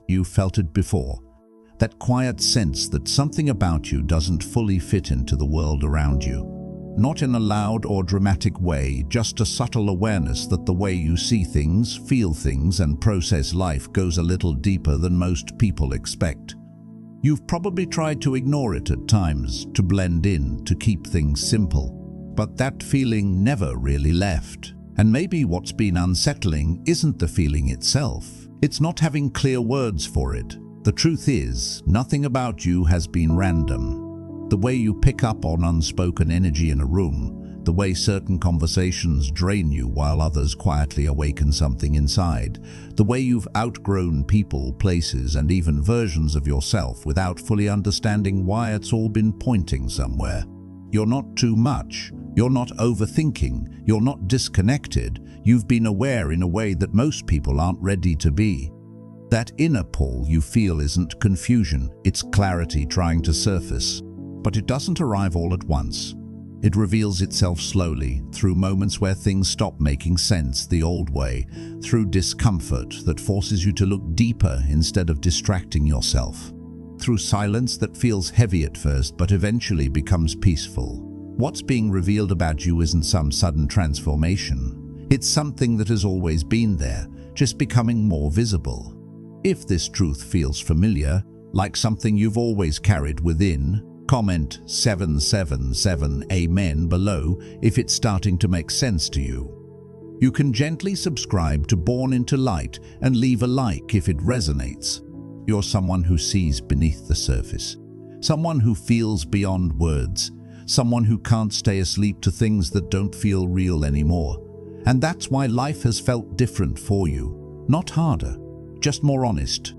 You've felt it before. That quiet sense that something about you doesn't fully fit into the world around you. Not in a loud or dramatic way, just a subtle awareness that the way you see things, feel things, and process life goes a little deeper than most people expect. You've probably tried to ignore it at times, to blend in, to keep things simple. But that feeling never really left. And maybe what's been unsettling isn't the feeling itself. It's not having clear words for it. The truth is, nothing about you has been random. The way you pick up on unspoken energy in a room, the way certain conversations drain you while others quietly awaken something inside, the way you've outgrown people, places, and even versions of yourself without fully understanding why it's all been pointing somewhere. You're not too much. You're not overthinking. You're not disconnected. You've been aware in a way that most people aren't ready to be. That inner pull you feel isn't confusion, it's clarity trying to surface. But it doesn't arrive all at once. It reveals itself slowly, through moments where things stop making sense the old way, through discomfort that forces you to look deeper instead of distracting yourself, through silence that feels heavy at first but eventually becomes peaceful. What's being revealed about you isn't some sudden transformation. It's something that has always been there, just becoming more visible. If this truth feels familiar, like something you've always carried within, comment 777 Amen below if it's starting to make sense to you. You can gently subscribe to Born into Light and leave a like if it resonates. You're someone who sees beneath the surface, someone who feels beyond words, someone who can't stay asleep to things that don't feel real anymore. And that's why life has felt different for you, not harder, just more honest.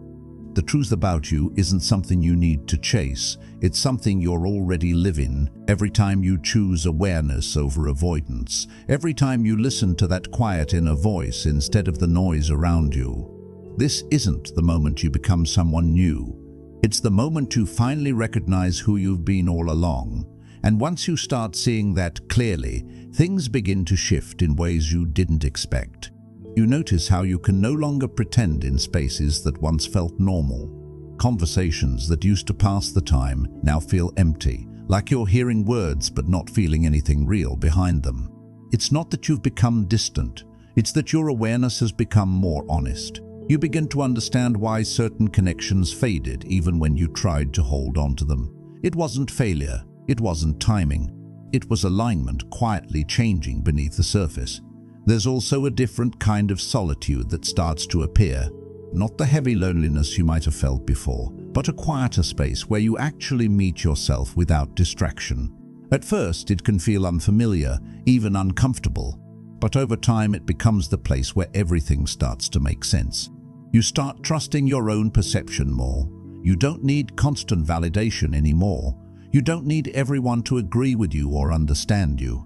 The truth about you isn't something you need to chase, it's something you're already living every time you choose awareness over avoidance, every time you listen to that quiet inner voice instead of the noise around you. This isn't the moment you become someone new. It's the moment you finally recognize who you've been all along. And once you start seeing that clearly, things begin to shift in ways you didn't expect. You notice how you can no longer pretend in spaces that once felt normal. Conversations that used to pass the time now feel empty, like you're hearing words but not feeling anything real behind them. It's not that you've become distant, it's that your awareness has become more honest. You begin to understand why certain connections faded even when you tried to hold on to them. It wasn't failure, it wasn't timing, it was alignment quietly changing beneath the surface. There's also a different kind of solitude that starts to appear. Not the heavy loneliness you might have felt before, but a quieter space where you actually meet yourself without distraction. At first, it can feel unfamiliar, even uncomfortable, but over time it becomes the place where everything starts to make sense. You start trusting your own perception more. You don't need constant validation anymore. You don't need everyone to agree with you or understand you.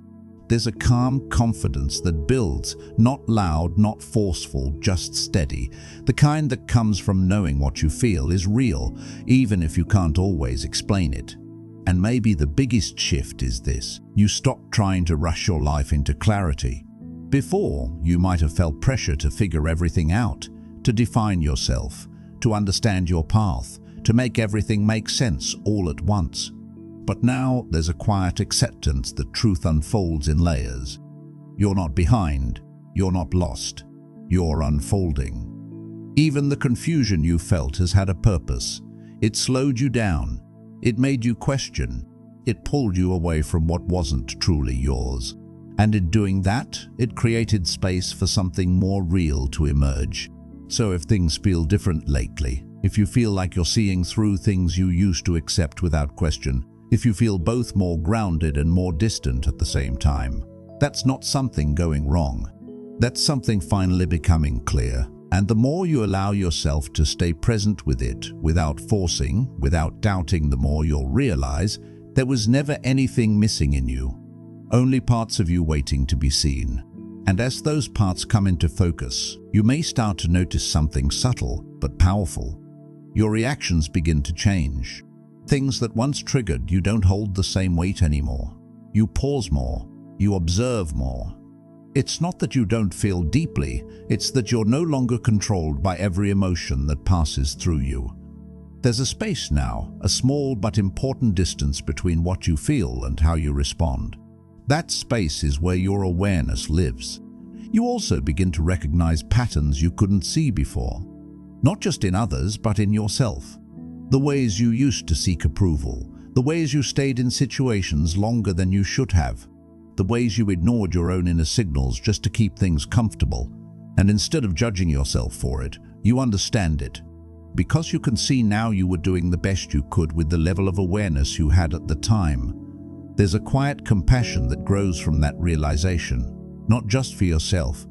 There's a calm confidence that builds, not loud, not forceful, just steady. The kind that comes from knowing what you feel is real, even if you can't always explain it. And maybe the biggest shift is this: you stop trying to rush your life into clarity. Before, you might have felt pressure to figure everything out, to define yourself, to understand your path, to make everything make sense all at once. But now there's a quiet acceptance that truth unfolds in layers. You're not behind, you're not lost, you're unfolding. Even the confusion you felt has had a purpose. It slowed you down, it made you question, it pulled you away from what wasn't truly yours. And in doing that, it created space for something more real to emerge. So if things feel different lately, if you feel like you're seeing through things you used to accept without question, if you feel both more grounded and more distant at the same time, that's not something going wrong. That's something finally becoming clear. And the more you allow yourself to stay present with it, without forcing, without doubting, the more you'll realize there was never anything missing in you, only parts of you waiting to be seen. And as those parts come into focus, you may start to notice something subtle but powerful. Your reactions begin to change. Things that once triggered you don't hold the same weight anymore. You pause more, you observe more. It's not that you don't feel deeply, it's that you're no longer controlled by every emotion that passes through you. There's a space now, a small but important distance between what you feel and how you respond. That space is where your awareness lives. You also begin to recognize patterns you couldn't see before, not just in others, but in yourself. The ways you used to seek approval, the ways you stayed in situations longer than you should have, the ways you ignored your own inner signals just to keep things comfortable. And instead of judging yourself for it, you understand it. Because you can see now you were doing the best you could with the level of awareness you had at the time. There's a quiet compassion that grows from that realization, not just for yourself,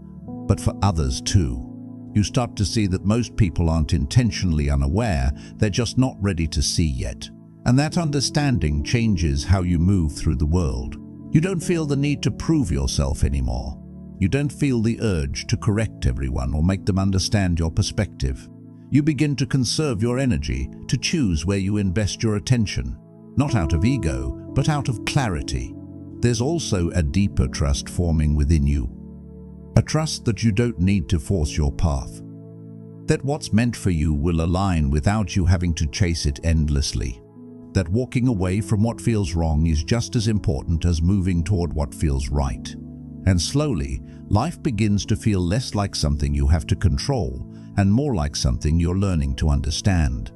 but for others too. You start to see that most people aren't intentionally unaware, they're just not ready to see yet. And that understanding changes how you move through the world. You don't feel the need to prove yourself anymore. You don't feel the urge to correct everyone or make them understand your perspective. You begin to conserve your energy, to choose where you invest your attention, not out of ego, but out of clarity. There's also a deeper trust forming within you. A trust that you don't need to force your path. That what's meant for you will align without you having to chase it endlessly. That walking away from what feels wrong is just as important as moving toward what feels right. And slowly, life begins to feel less like something you have to control and more like something you're learning to understand.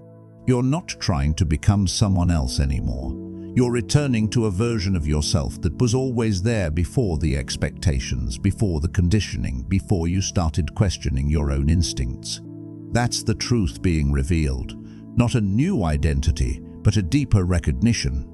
You're not trying to become someone else anymore. You're returning to a version of yourself that was always there before the expectations, before the conditioning, before you started questioning your own instincts. That's the truth being revealed. Not a new identity, but a deeper recognition.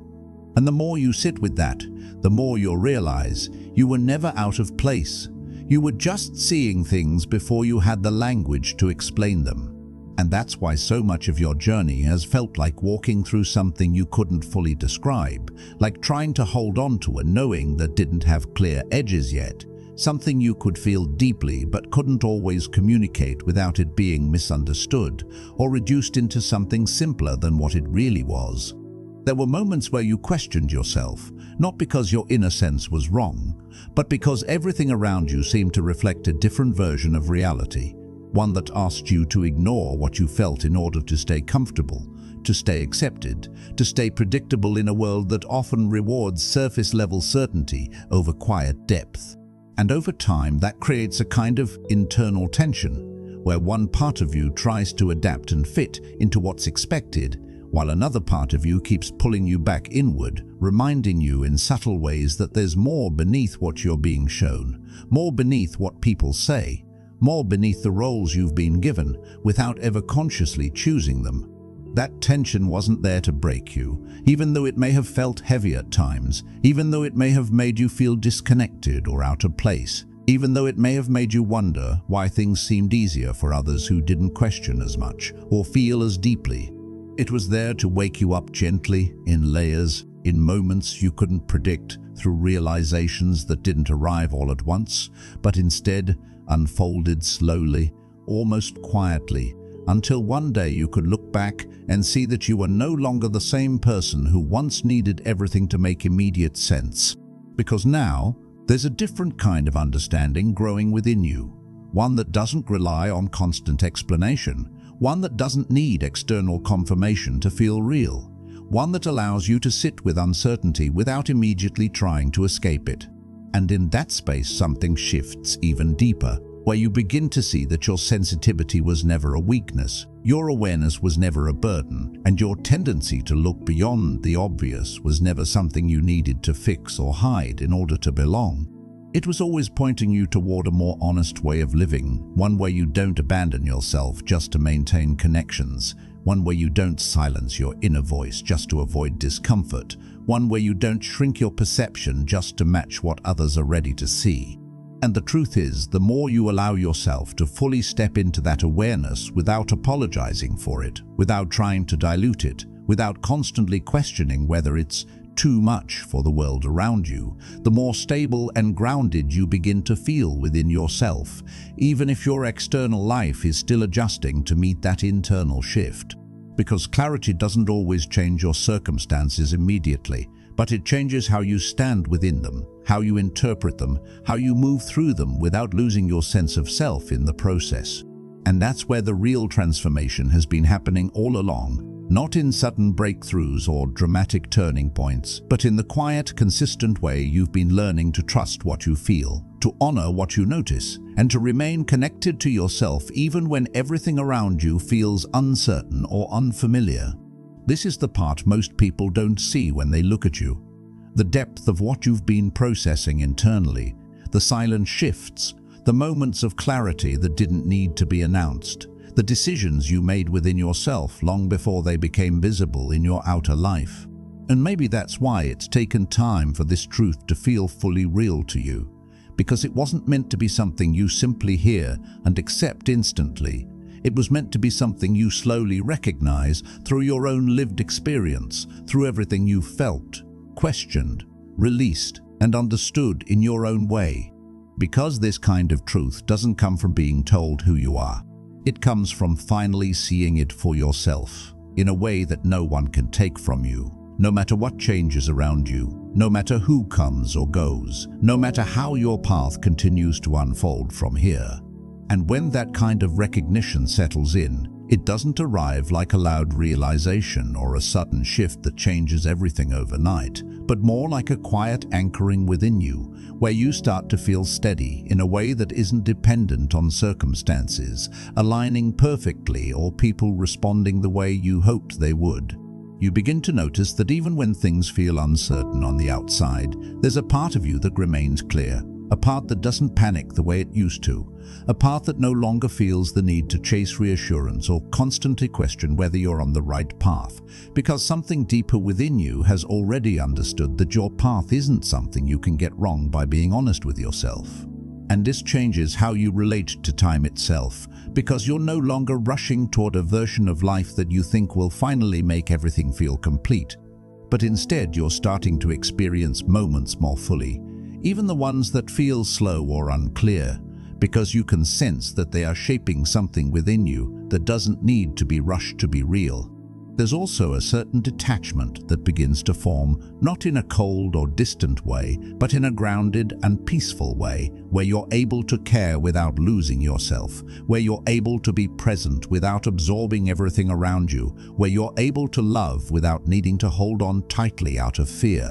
And the more you sit with that, the more you'll realize you were never out of place. You were just seeing things before you had the language to explain them. And that's why so much of your journey has felt like walking through something you couldn't fully describe, like trying to hold on to a knowing that didn't have clear edges yet, something you could feel deeply but couldn't always communicate without it being misunderstood or reduced into something simpler than what it really was. There were moments where you questioned yourself, not because your inner sense was wrong, but because everything around you seemed to reflect a different version of reality, one that asked you to ignore what you felt in order to stay comfortable, to stay accepted, to stay predictable in a world that often rewards surface-level certainty over quiet depth. And over time, that creates a kind of internal tension, where one part of you tries to adapt and fit into what's expected, while another part of you keeps pulling you back inward, reminding you in subtle ways that there's more beneath what you're being shown, more beneath what people say, more beneath the roles you've been given without ever consciously choosing them. That tension wasn't there to break you, even though it may have felt heavy at times, even though it may have made you feel disconnected or out of place, even though it may have made you wonder why things seemed easier for others who didn't question as much or feel as deeply. It was there to wake you up gently, in layers, in moments you couldn't predict, through realizations that didn't arrive all at once, but instead unfolded slowly, almost quietly, until one day you could look back and see that you were no longer the same person who once needed everything to make immediate sense. Because now, there's a different kind of understanding growing within you, one that doesn't rely on constant explanation, one that doesn't need external confirmation to feel real, one that allows you to sit with uncertainty without immediately trying to escape it. And in that space, something shifts even deeper, where you begin to see that your sensitivity was never a weakness, your awareness was never a burden, and your tendency to look beyond the obvious was never something you needed to fix or hide in order to belong. It was always pointing you toward a more honest way of living, one where you don't abandon yourself just to maintain connections, one where you don't silence your inner voice just to avoid discomfort, one where you don't shrink your perception just to match what others are ready to see. And the truth is, the more you allow yourself to fully step into that awareness without apologizing for it, without trying to dilute it, without constantly questioning whether it's too much for the world around you, the more stable and grounded you begin to feel within yourself, even if your external life is still adjusting to meet that internal shift. Because clarity doesn't always change your circumstances immediately, but it changes how you stand within them, how you interpret them, how you move through them without losing your sense of self in the process. And that's where the real transformation has been happening all along. Not in sudden breakthroughs or dramatic turning points, but in the quiet, consistent way you've been learning to trust what you feel, to honor what you notice, and to remain connected to yourself even when everything around you feels uncertain or unfamiliar. This is the part most people don't see when they look at you. The depth of what you've been processing internally, the silent shifts, the moments of clarity that didn't need to be announced, the decisions you made within yourself long before they became visible in your outer life. And maybe that's why it's taken time for this truth to feel fully real to you, because it wasn't meant to be something you simply hear and accept instantly. It was meant to be something you slowly recognize through your own lived experience, through everything you felt, questioned, released, and understood in your own way. Because this kind of truth doesn't come from being told who you are. It comes from finally seeing it for yourself, in a way that no one can take from you, no matter what changes around you, no matter who comes or goes, no matter how your path continues to unfold from here. And when that kind of recognition settles in, it doesn't arrive like a loud realization or a sudden shift that changes everything overnight, but more like a quiet anchoring within you, where you start to feel steady in a way that isn't dependent on circumstances, aligning perfectly or people responding the way you hoped they would. You begin to notice that even when things feel uncertain on the outside, there's a part of you that remains clear, a part that doesn't panic the way it used to, a part that no longer feels the need to chase reassurance or constantly question whether you're on the right path, because something deeper within you has already understood that your path isn't something you can get wrong by being honest with yourself. And this changes how you relate to time itself, because you're no longer rushing toward a version of life that you think will finally make everything feel complete, but instead you're starting to experience moments more fully, even the ones that feel slow or unclear, because you can sense that they are shaping something within you that doesn't need to be rushed to be real. There's also a certain detachment that begins to form, not in a cold or distant way, but in a grounded and peaceful way, where you're able to care without losing yourself, where you're able to be present without absorbing everything around you, where you're able to love without needing to hold on tightly out of fear.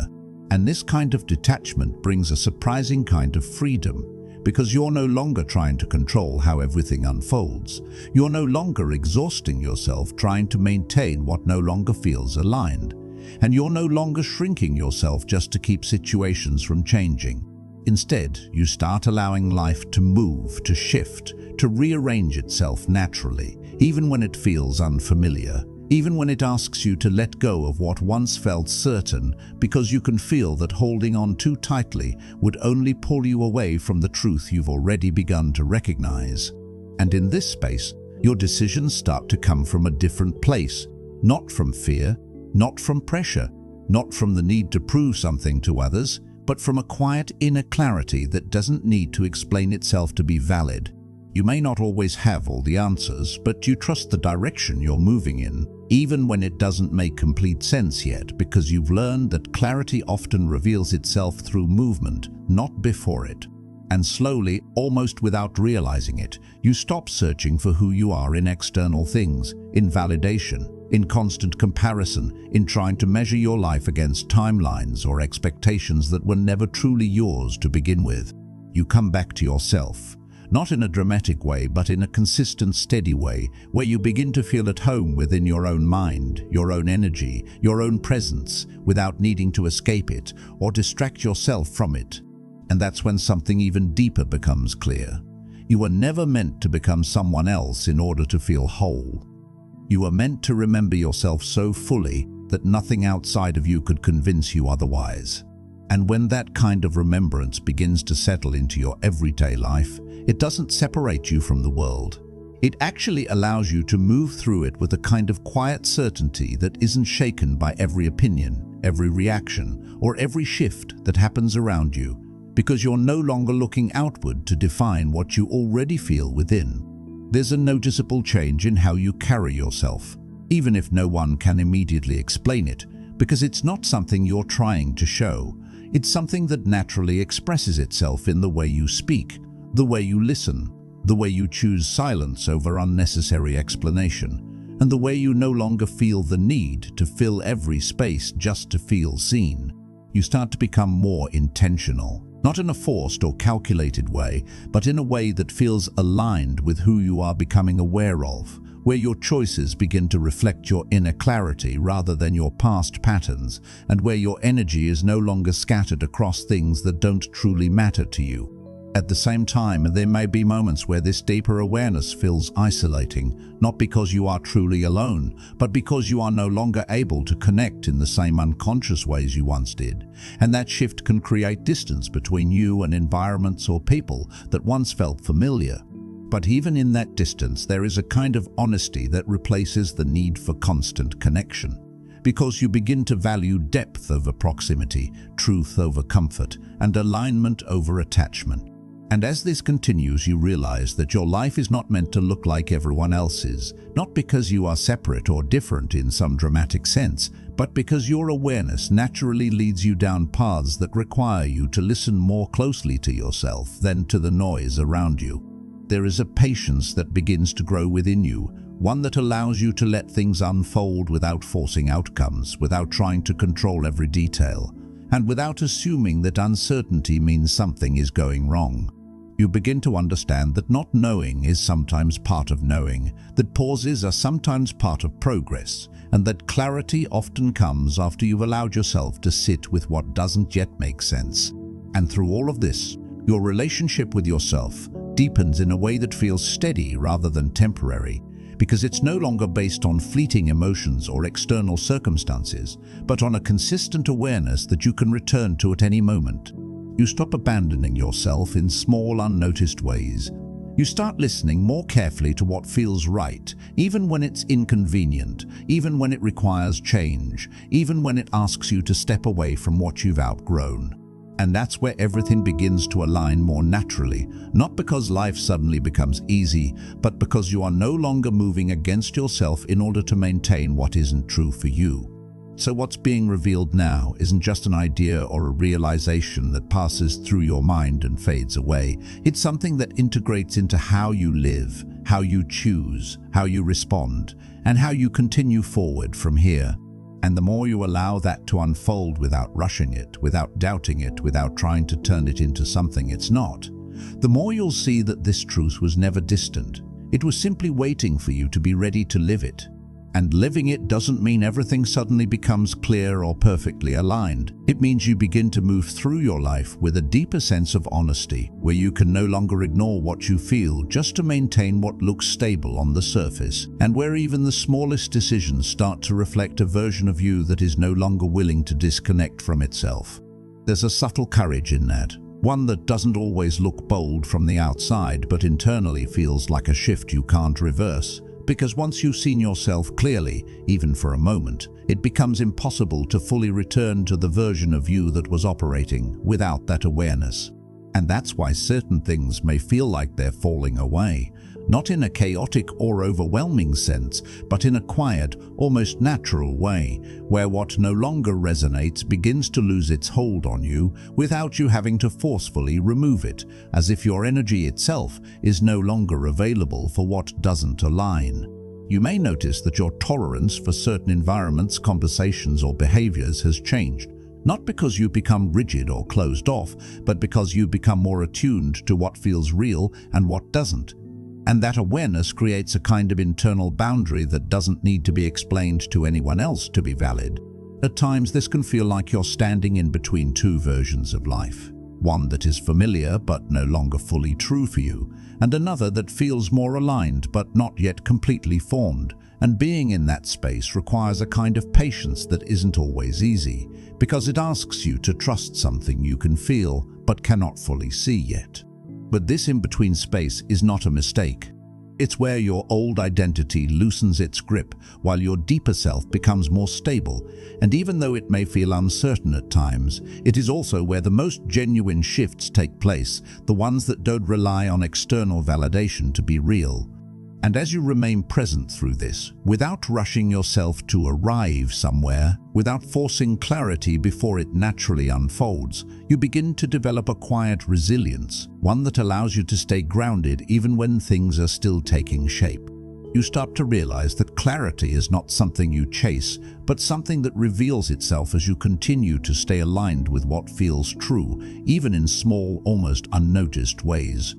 And this kind of detachment brings a surprising kind of freedom, because you're no longer trying to control how everything unfolds. You're no longer exhausting yourself trying to maintain what no longer feels aligned. And you're no longer shrinking yourself just to keep situations from changing. Instead, you start allowing life to move, to shift, to rearrange itself naturally, even when it feels unfamiliar. Even when it asks you to let go of what once felt certain, because you can feel that holding on too tightly would only pull you away from the truth you've already begun to recognize. And in this space, your decisions start to come from a different place, not from fear, not from pressure, not from the need to prove something to others, but from a quiet inner clarity that doesn't need to explain itself to be valid. You may not always have all the answers, but you trust the direction you're moving in, even when it doesn't make complete sense yet, because you've learned that clarity often reveals itself through movement, not before it. And slowly, almost without realizing it, you stop searching for who you are in external things, in validation, in constant comparison, in trying to measure your life against timelines or expectations that were never truly yours to begin with. You come back to yourself. Not in a dramatic way, but in a consistent, steady way, where you begin to feel at home within your own mind, your own energy, your own presence, without needing to escape it or distract yourself from it. And that's when something even deeper becomes clear. You were never meant to become someone else in order to feel whole. You were meant to remember yourself so fully that nothing outside of you could convince you otherwise. And when that kind of remembrance begins to settle into your everyday life, it doesn't separate you from the world. It actually allows you to move through it with a kind of quiet certainty that isn't shaken by every opinion, every reaction, or every shift that happens around you, because you're no longer looking outward to define what you already feel within. There's a noticeable change in how you carry yourself, even if no one can immediately explain it, because it's not something you're trying to show. It's something that naturally expresses itself in the way you speak, the way you listen, the way you choose silence over unnecessary explanation, and the way you no longer feel the need to fill every space just to feel seen. You start to become more intentional, not in a forced or calculated way, but in a way that feels aligned with who you are becoming aware of, where your choices begin to reflect your inner clarity rather than your past patterns, and where your energy is no longer scattered across things that don't truly matter to you. At the same time, there may be moments where this deeper awareness feels isolating, not because you are truly alone, but because you are no longer able to connect in the same unconscious ways you once did. And that shift can create distance between you and environments or people that once felt familiar. But even in that distance, there is a kind of honesty that replaces the need for constant connection. Because you begin to value depth over proximity, truth over comfort, and alignment over attachment. And as this continues, you realize that your life is not meant to look like everyone else's, not because you are separate or different in some dramatic sense, but because your awareness naturally leads you down paths that require you to listen more closely to yourself than to the noise around you. There is a patience that begins to grow within you, one that allows you to let things unfold without forcing outcomes, without trying to control every detail, and without assuming that uncertainty means something is going wrong. You begin to understand that not knowing is sometimes part of knowing, that pauses are sometimes part of progress, and that clarity often comes after you've allowed yourself to sit with what doesn't yet make sense. And through all of this, your relationship with yourself deepens in a way that feels steady rather than temporary, because it's no longer based on fleeting emotions or external circumstances, but on a consistent awareness that you can return to at any moment. You stop abandoning yourself in small, unnoticed ways. You start listening more carefully to what feels right, even when it's inconvenient, even when it requires change, even when it asks you to step away from what you've outgrown. And that's where everything begins to align more naturally, not because life suddenly becomes easy, but because you are no longer moving against yourself in order to maintain what isn't true for you. So what's being revealed now isn't just an idea or a realization that passes through your mind and fades away. It's something that integrates into how you live, how you choose, how you respond, and how you continue forward from here. And the more you allow that to unfold without rushing it, without doubting it, without trying to turn it into something it's not, the more you'll see that this truth was never distant. It was simply waiting for you to be ready to live it. And living it doesn't mean everything suddenly becomes clear or perfectly aligned. It means you begin to move through your life with a deeper sense of honesty, where you can no longer ignore what you feel just to maintain what looks stable on the surface, and where even the smallest decisions start to reflect a version of you that is no longer willing to disconnect from itself. There's a subtle courage in that, one that doesn't always look bold from the outside, but internally feels like a shift you can't reverse. Because once you've seen yourself clearly, even for a moment, it becomes impossible to fully return to the version of you that was operating without that awareness. And that's why certain things may feel like they're falling away, not in a chaotic or overwhelming sense, but in a quiet, almost natural way, where what no longer resonates begins to lose its hold on you without you having to forcefully remove it, as if your energy itself is no longer available for what doesn't align. You may notice that your tolerance for certain environments, conversations, or behaviors has changed. Not because you become rigid or closed off, but because you become more attuned to what feels real and what doesn't. And that awareness creates a kind of internal boundary that doesn't need to be explained to anyone else to be valid. At times, this can feel like you're standing in between two versions of life. One that is familiar but no longer fully true for you, and another that feels more aligned but not yet completely formed. And being in that space requires a kind of patience that isn't always easy, because it asks you to trust something you can feel but cannot fully see yet. But this in-between space is not a mistake. It's where your old identity loosens its grip while your deeper self becomes more stable, and even though it may feel uncertain at times, it is also where the most genuine shifts take place, the ones that don't rely on external validation to be real. And as you remain present through this, without rushing yourself to arrive somewhere, without forcing clarity before it naturally unfolds, you begin to develop a quiet resilience, one that allows you to stay grounded even when things are still taking shape. You start to realize that clarity is not something you chase, but something that reveals itself as you continue to stay aligned with what feels true, even in small, almost unnoticed ways.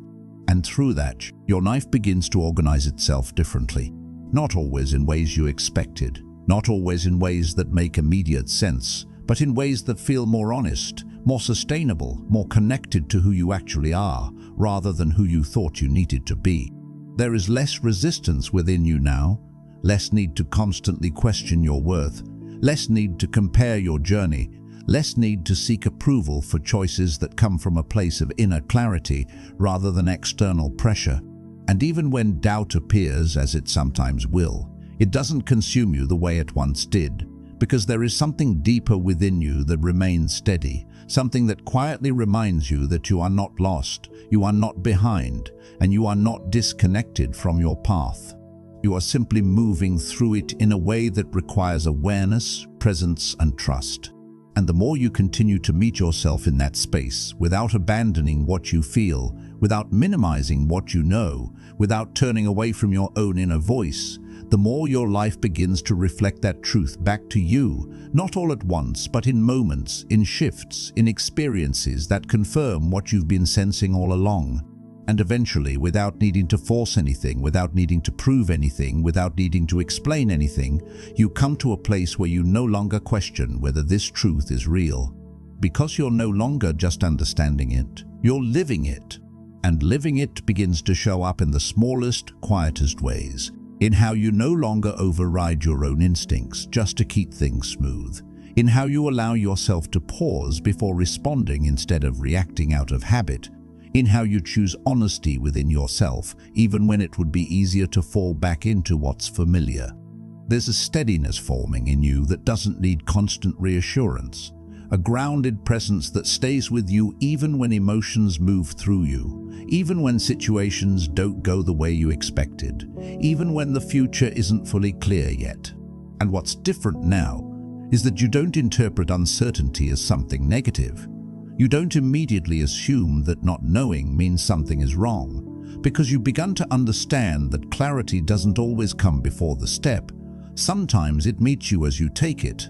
And through that, your life begins to organize itself differently. Not always in ways you expected, not always in ways that make immediate sense, but in ways that feel more honest, more sustainable, more connected to who you actually are, rather than who you thought you needed to be. There is less resistance within you now, less need to constantly question your worth, less need to compare your journey, less need to seek approval for choices that come from a place of inner clarity rather than external pressure. And even when doubt appears, as it sometimes will, it doesn't consume you the way it once did, because there is something deeper within you that remains steady, something that quietly reminds you that you are not lost, you are not behind, and you are not disconnected from your path. You are simply moving through it in a way that requires awareness, presence, and trust. And the more you continue to meet yourself in that space, without abandoning what you feel, without minimizing what you know, without turning away from your own inner voice, the more your life begins to reflect that truth back to you, not all at once, but in moments, in shifts, in experiences that confirm what you've been sensing all along. And eventually, without needing to force anything, without needing to prove anything, without needing to explain anything, you come to a place where you no longer question whether this truth is real. Because you're no longer just understanding it, you're living it. And living it begins to show up in the smallest, quietest ways, in how you no longer override your own instincts just to keep things smooth, in how you allow yourself to pause before responding instead of reacting out of habit, in how you choose honesty within yourself, even when it would be easier to fall back into what's familiar. There's a steadiness forming in you that doesn't need constant reassurance, a grounded presence that stays with you even when emotions move through you, even when situations don't go the way you expected, even when the future isn't fully clear yet. And what's different now is that you don't interpret uncertainty as something negative. You don't immediately assume that not knowing means something is wrong, because you've begun to understand that clarity doesn't always come before the step. Sometimes it meets you as you take it.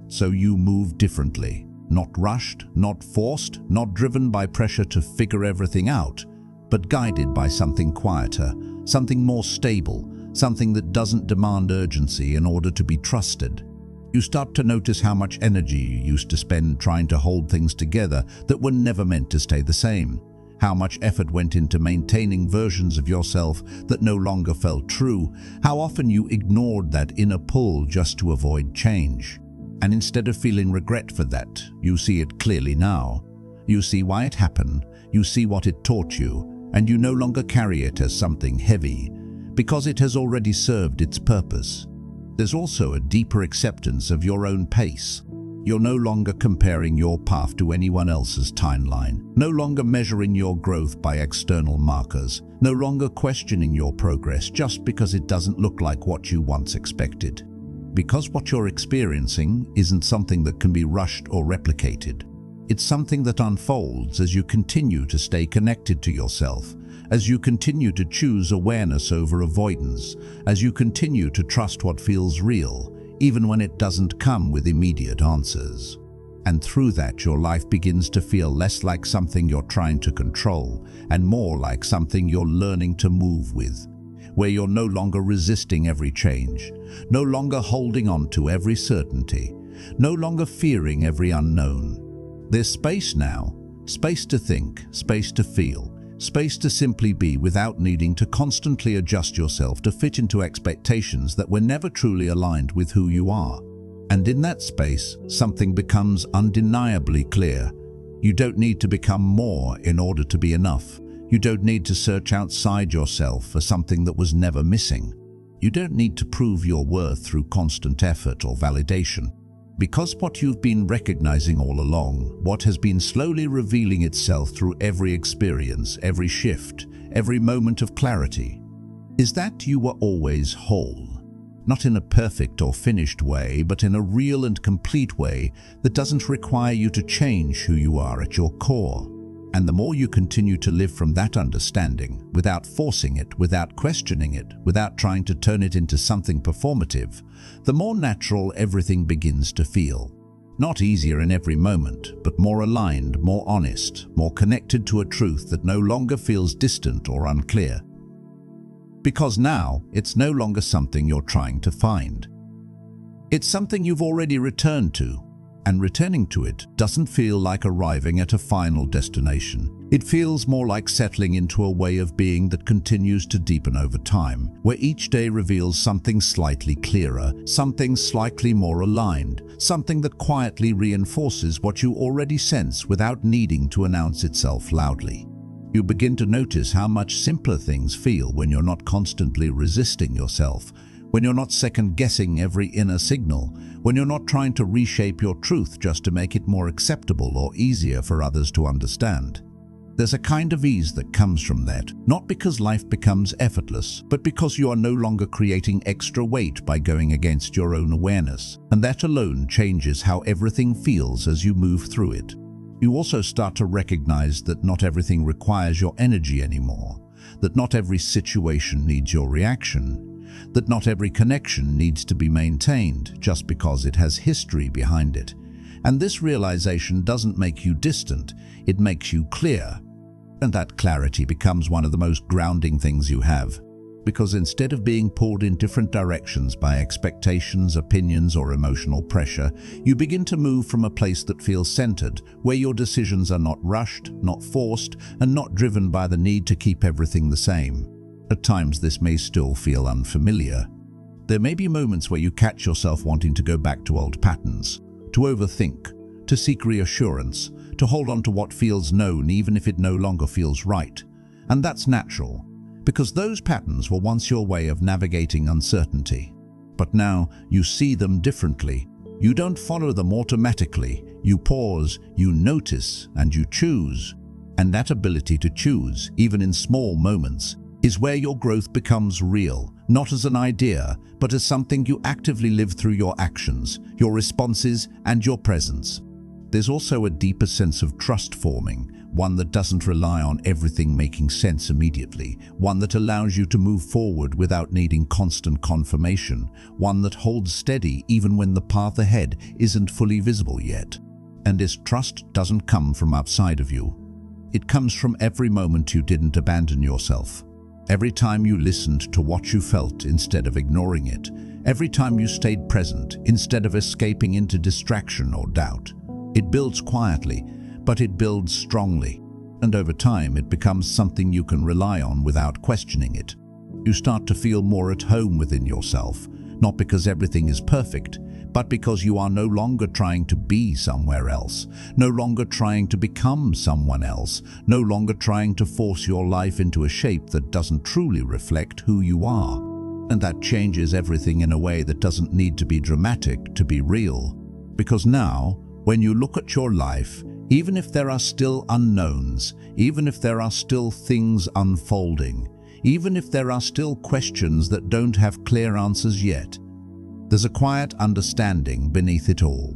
So you move differently, not rushed, not forced, not driven by pressure to figure everything out, but guided by something quieter, something more stable, something that doesn't demand urgency in order to be trusted. You start to notice how much energy you used to spend trying to hold things together that were never meant to stay the same. How much effort went into maintaining versions of yourself that no longer felt true. How often you ignored that inner pull just to avoid change. And instead of feeling regret for that, you see it clearly now. You see why it happened, you see what it taught you, and you no longer carry it as something heavy, because it has already served its purpose. There's also a deeper acceptance of your own pace. You're no longer comparing your path to anyone else's timeline, no longer measuring your growth by external markers, no longer questioning your progress just because it doesn't look like what you once expected. Because what you're experiencing isn't something that can be rushed or replicated. It's something that unfolds as you continue to stay connected to yourself, as you continue to choose awareness over avoidance, as you continue to trust what feels real, even when it doesn't come with immediate answers. And through that, your life begins to feel less like something you're trying to control and more like something you're learning to move with, where you're no longer resisting every change, no longer holding on to every certainty, no longer fearing every unknown. There's space now, space to think, space to feel, space to simply be without needing to constantly adjust yourself to fit into expectations that were never truly aligned with who you are. And in that space, something becomes undeniably clear. You don't need to become more in order to be enough. You don't need to search outside yourself for something that was never missing. You don't need to prove your worth through constant effort or validation. Because what you've been recognizing all along, what has been slowly revealing itself through every experience, every shift, every moment of clarity, is that you were always whole. Not in a perfect or finished way, but in a real and complete way that doesn't require you to change who you are at your core. And the more you continue to live from that understanding, without forcing it, without questioning it, without trying to turn it into something performative, the more natural everything begins to feel. Not easier in every moment, but more aligned, more honest, more connected to a truth that no longer feels distant or unclear. Because now, it's no longer something you're trying to find. It's something you've already returned to, and returning to it doesn't feel like arriving at a final destination. It feels more like settling into a way of being that continues to deepen over time, where each day reveals something slightly clearer, something slightly more aligned, something that quietly reinforces what you already sense without needing to announce itself loudly. You begin to notice how much simpler things feel when you're not constantly resisting yourself, when you're not second-guessing every inner signal, when you're not trying to reshape your truth just to make it more acceptable or easier for others to understand. There's a kind of ease that comes from that, not because life becomes effortless, but because you are no longer creating extra weight by going against your own awareness, and that alone changes how everything feels as you move through it. You also start to recognize that not everything requires your energy anymore, that not every situation needs your reaction, that not every connection needs to be maintained just because it has history behind it. And this realization doesn't make you distant, it makes you clear. And that clarity becomes one of the most grounding things you have. Because instead of being pulled in different directions by expectations, opinions, or emotional pressure, you begin to move from a place that feels centered, where your decisions are not rushed, not forced, and not driven by the need to keep everything the same. At times this may still feel unfamiliar. There may be moments where you catch yourself wanting to go back to old patterns, to overthink, to seek reassurance, to hold on to what feels known even if it no longer feels right. And that's natural, because those patterns were once your way of navigating uncertainty. But now you see them differently. You don't follow them automatically. You pause, you notice, and you choose. And that ability to choose, even in small moments, is where your growth becomes real, not as an idea, but as something you actively live through your actions, your responses, and your presence. There's also a deeper sense of trust forming, one that doesn't rely on everything making sense immediately, one that allows you to move forward without needing constant confirmation, one that holds steady even when the path ahead isn't fully visible yet. And this trust doesn't come from outside of you. It comes from every moment you didn't abandon yourself. Every time you listened to what you felt instead of ignoring it. Every time you stayed present instead of escaping into distraction or doubt. It builds quietly, but it builds strongly. And over time, it becomes something you can rely on without questioning it. You start to feel more at home within yourself, not because everything is perfect, but because you are no longer trying to be somewhere else, no longer trying to become someone else, no longer trying to force your life into a shape that doesn't truly reflect who you are. And that changes everything in a way that doesn't need to be dramatic to be real. Because now, when you look at your life, even if there are still unknowns, even if there are still things unfolding, even if there are still questions that don't have clear answers yet, there's a quiet understanding beneath it all.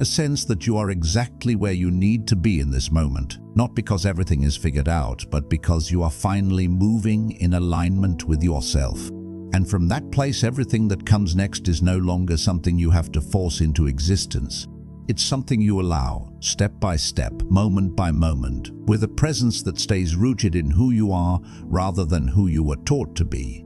A sense that you are exactly where you need to be in this moment, not because everything is figured out, but because you are finally moving in alignment with yourself. And from that place, everything that comes next is no longer something you have to force into existence. It's something you allow, step by step, moment by moment, with a presence that stays rooted in who you are rather than who you were taught to be.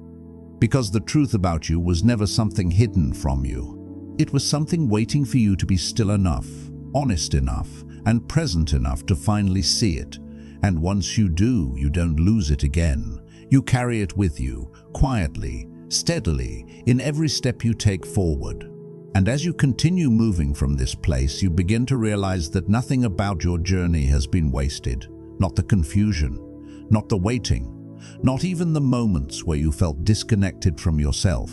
Because the truth about you was never something hidden from you. It was something waiting for you to be still enough, honest enough, and present enough to finally see it. And once you do, you don't lose it again. You carry it with you, quietly, steadily, in every step you take forward. And as you continue moving from this place, you begin to realize that nothing about your journey has been wasted. Not the confusion, not the waiting, not even the moments where you felt disconnected from yourself,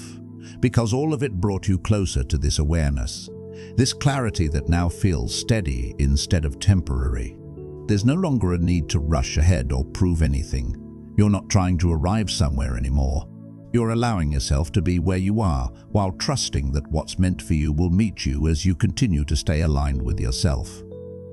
because all of it brought you closer to this awareness, this clarity that now feels steady instead of temporary. There's no longer a need to rush ahead or prove anything. You're not trying to arrive somewhere anymore. You're allowing yourself to be where you are, while trusting that what's meant for you will meet you as you continue to stay aligned with yourself.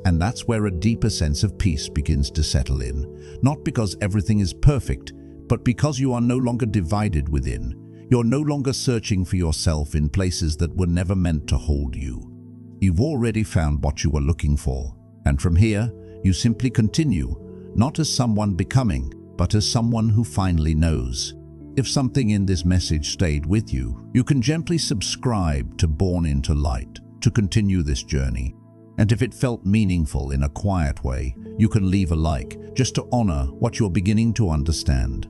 And that's where a deeper sense of peace begins to settle in, not because everything is perfect, but because you are no longer divided within. You're no longer searching for yourself in places that were never meant to hold you. You've already found what you were looking for, and from here, you simply continue, not as someone becoming, but as someone who finally knows. If something in this message stayed with you, you can gently subscribe to Born into Light to continue this journey. And if it felt meaningful in a quiet way, you can leave a like just to honor what you're beginning to understand.